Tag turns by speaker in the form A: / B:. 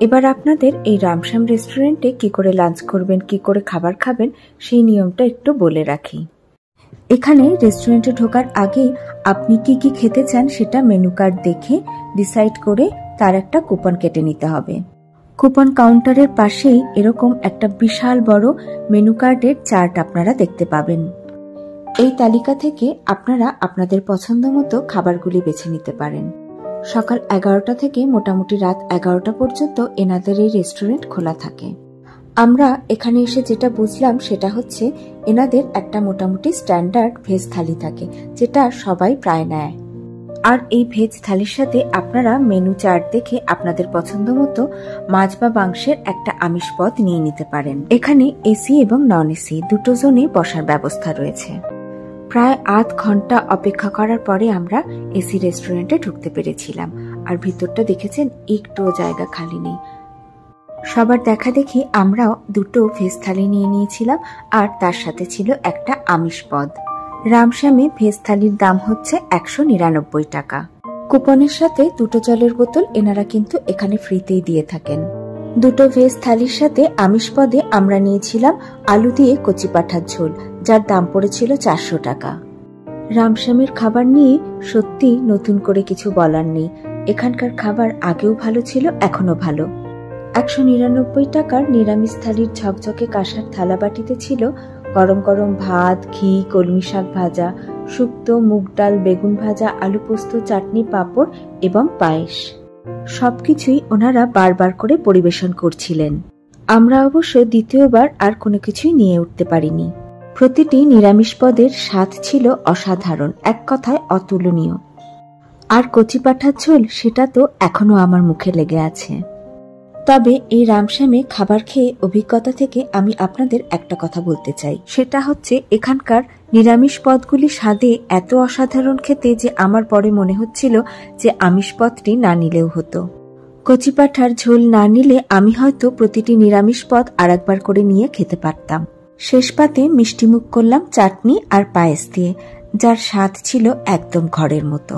A: এবার আপনাদের এই রামশ্যাম রেস্টুরেন্টে কি করে লাঞ্চ করবেন, কি করে খাবার খাবেন সেই নিয়মটা একটু বলে রাখি। এখানে রেস্টুরেন্টে ঢোকার আগে আপনি কি কি খেতে চান সেটা মেনু কার্ড দেখে ডিসাইড করে তার একটা কুপন কেটে নিতে হবে। কুপন কাউন্টারের পাশেই এরকম একটা বিশাল বড় মেনু কার্ডের চার্ট আপনারা দেখতে পাবেন। এই তালিকা থেকে আপনারা আপনাদের পছন্দ মতো খাবারগুলি বেছে নিতে পারেন। সকাল 11টা থেকে মোটামুটি রাত 11টা পর্যন্ত এনাদের এই রেস্টুরেন্ট খোলা থাকে। আমরা এখানে এসে যেটা বুঝলাম সেটা হচ্ছে এনাদের একটা মোটামুটি স্ট্যান্ডার্ড ভেজ থালি থাকে, যেটা সবাই প্রায় নেয়। আর এই ভেজ থালির সাথে আপনারা মেনু চার্ট দেখে আপনাদের পছন্দ মতো মাছ বা মাংসের একটা আমিষ পদ নিয়ে নিতে পারেন। এখানে এসি এবং নন এসি দুটো জোনে বসার ব্যবস্থা রয়েছে। প্রায় আধ ঘন্টা অপেক্ষা করার পরে আমরা এসি রেস্টুরেন্টে ঢুকতে পেরেছিলাম। আর ভিতরটা দেখেছেন, একটুও জায়গা খালি নেই। সবার দেখা দেখি আমরাও দুটো ভেজ থালি নিয়ে নিয়েছিলাম, আর তার সাথে ছিল একটা আমিষ পদ। রামশ্যামে ভেজ থালির দাম হচ্ছে 199 টাকা। কুপনের সাথে দুটো জলের বোতল এনারা কিন্তু এখানে ফ্রিতেই দিয়ে থাকেন। দুটো ভেজ থালির সাথে আমিষ পদে আমরা নিয়েছিলাম আলু দিয়ে কচি পাঠার ঝোল, যার দাম পড়েছিল 400 টাকা। রামশ্যামের খাবার নিয়ে সত্যি নতুন করে কিছু বলার নেই। এখানকার খাবার আগেও ভালো ছিল, এখনো ভালো। 199 টাকার নিরামিষ থালির ঝকঝকে কাঁসার থালাবাটিতে ছিল গরম গরম ভাত, ঘি, কলমি শাক ভাজা, শুক্তো, মুগ ডাল, বেগুন ভাজা, আলু পোস্ত, চাটনি, পাঁপড় এবং পায়েস। সবকিছুই ওনারা বারবার করে পরিবেশন করছিলেন। আমরা অবশ্য দ্বিতীয়বার আর কোনো কিছুই নিয়ে উঠতে পারিনি। প্রতিটি নিরামিষ পদের স্বাদ ছিল অসাধারণ, এক কথায় অতুলনীয়। আর কচি পাঠার ঝোল, সেটা তো এখনো আমার মুখে লেগে আছে। তবে এই রামশ্যামে খাবার খেয়ে অভিজ্ঞতা থেকে আমি আপনাদের একটা কথা বলতে চাই, সেটা হচ্ছে এখানকার নিরামিষ পদগুলি স্বাদে এত অসাধারণ খেতে যে আমার পরে মনে হচ্ছিল যে আমিষ পদটি না নিলেও হতো। কচি পাঠার ঝোল না নিলে আমি হয়তো প্রতিটি নিরামিষ পদ আরেকবার করে নিয়ে খেতে পারতাম। শেষ পাতে মিষ্টিমুখ করলাম চাটনি আর পায়েস দিয়ে, যার স্বাদ ছিল একদম ঘরের মতো।